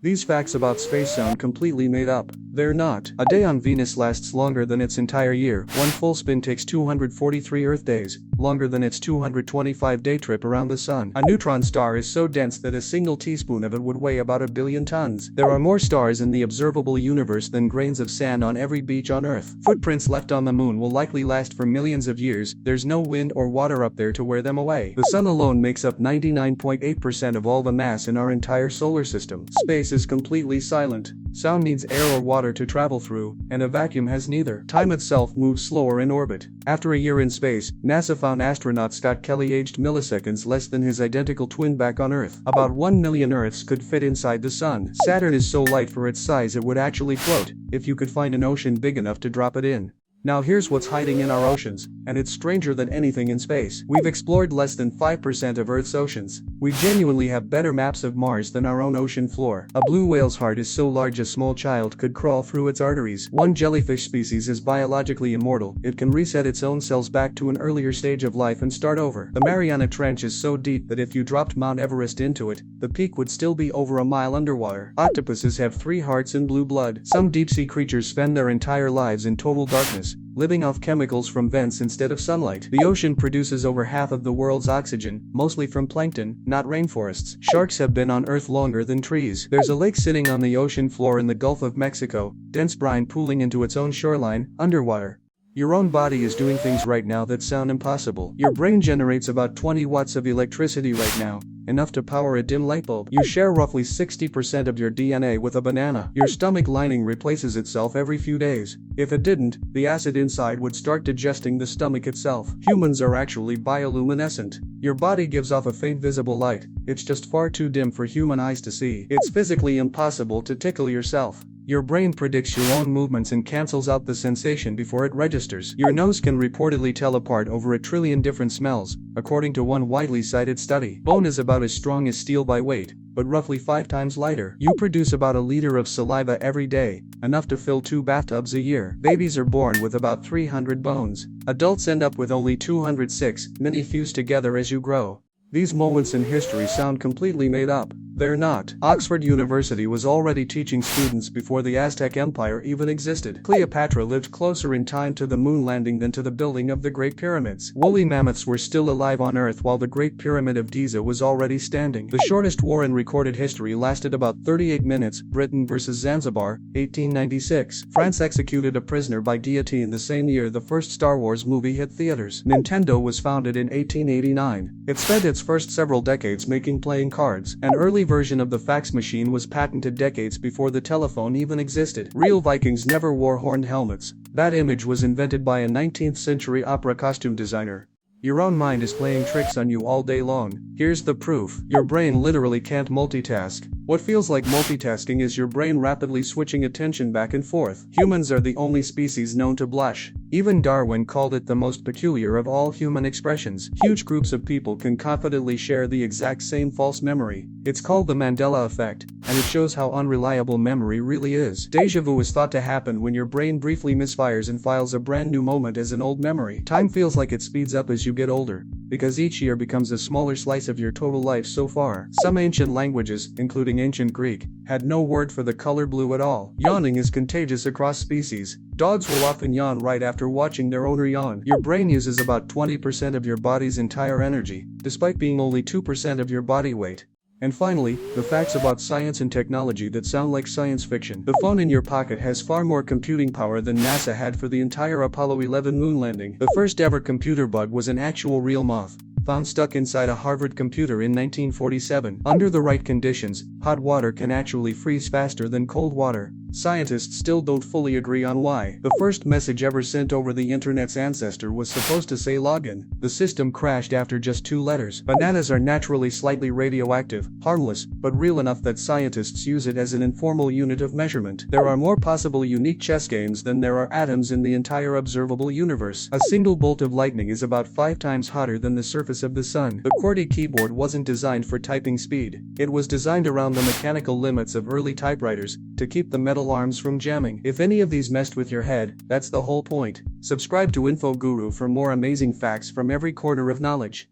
These facts about space sound completely made up. They're not. A day on Venus lasts longer than its entire year. One full spin takes 243 Earth days, longer than its 225-day trip around the Sun. A neutron star is so dense that a single teaspoon of it would weigh about 1 billion tons. There are more stars in the observable universe than grains of sand on every beach on Earth. Footprints left on the Moon will likely last for millions of years. There's no wind or water up there to wear them away. The Sun alone makes up 99.8% of all the mass in our entire solar system. Space is completely silent. Sound needs air or water to travel through, and a vacuum has neither. Time itself moves slower in orbit. After a year in space, NASA found astronaut Scott Kelly aged milliseconds less than his identical twin back on Earth. About 1 million Earths could fit inside the Sun. Saturn is so light for its size it would actually float, if you could find an ocean big enough to drop it in. Now here's what's hiding in our oceans, and it's stranger than anything in space. We've explored less than 5% of Earth's oceans. We genuinely have better maps of Mars than our own ocean floor. A blue whale's heart is so large a small child could crawl through its arteries. One jellyfish species is biologically immortal. It can reset its own cells back to an earlier stage of life and start over. The Mariana Trench is so deep that if you dropped Mount Everest into it, the peak would still be over a mile underwater. Octopuses have 3 hearts and blue blood. Some deep-sea creatures spend their entire lives in total darkness, living off chemicals from vents instead of sunlight. The ocean produces over half of the world's oxygen, mostly from plankton, not rainforests. Sharks have been on Earth longer than trees. There's a lake sitting on the ocean floor in the Gulf of Mexico, dense brine pooling into its own shoreline, underwater. Your own body is doing things right now that sound impossible. Your brain generates about 20 watts of electricity right now, enough to power a dim light bulb. You share roughly 60% of your DNA with a banana. Your stomach lining replaces itself every few days. If it didn't, the acid inside would start digesting the stomach itself. Humans are actually bioluminescent. Your body gives off a faint visible light. It's just far too dim for human eyes to see. It's physically impossible to tickle yourself. Your brain predicts your own movements and cancels out the sensation before it registers. Your nose can reportedly tell apart over 1 trillion different smells, according to one widely cited study. Bone is about as strong as steel by weight, but roughly 5 times lighter. You produce about 1 liter of saliva every day, enough to fill 2 bathtubs a year. Babies are born with about 300 bones. Adults end up with only 206, many fuse together as you grow. These moments in history sound completely made up. They're not. Oxford University was already teaching students before the Aztec Empire even existed. Cleopatra lived closer in time to the moon landing than to the building of the Great Pyramids. Woolly mammoths were still alive on Earth while the Great Pyramid of Giza was already standing. The shortest war in recorded history lasted about 38 minutes. Britain versus Zanzibar, 1896. France executed a prisoner by guillotine the same year the first Star Wars movie hit theaters. Nintendo was founded in 1889. It spent its first several decades making playing cards. An early version of the fax machine was patented decades before the telephone even existed. Real Vikings never wore horned helmets. That image was invented by a 19th century opera costume designer. Your own mind is playing tricks on you all day long. Here's the proof. Your brain literally can't multitask. What feels like multitasking is your brain rapidly switching attention back and forth. Humans are the only species known to blush. Even Darwin called it the most peculiar of all human expressions. Huge groups of people can confidently share the exact same false memory. It's called the Mandela effect, and it shows how unreliable memory really is. Deja vu is thought to happen when your brain briefly misfires and files a brand new moment as an old memory. Time feels like it speeds up as you get older, because each year becomes a smaller slice of your total life so far. Some ancient languages, including ancient Greek, had no word for the color blue at all. Yawning is contagious across species. Dogs will often yawn right after watching their owner yawn. Your brain uses about 20% of your body's entire energy, despite being only 2% of your body weight. And finally, the facts about science and technology that sound like science fiction. The phone in your pocket has far more computing power than NASA had for the entire Apollo 11 moon landing. The first ever computer bug was an actual real moth, found stuck inside a Harvard computer in 1947. Under the right conditions, hot water can actually freeze faster than cold water. Scientists still don't fully agree on why. The first message ever sent over the internet's ancestor was supposed to say login. The system crashed after just 2 letters. Bananas are naturally slightly radioactive, harmless, but real enough that scientists use it as an informal unit of measurement. There are more possible unique chess games than there are atoms in the entire observable universe. A single bolt of lightning is about 5 times hotter than the surface of the sun. The QWERTY keyboard wasn't designed for typing speed. It was designed around the mechanical limits of early typewriters, to keep the metal arms from jamming. If any of these messed with your head, that's the whole point. Subscribe to InfoGuru for more amazing facts from every corner of knowledge.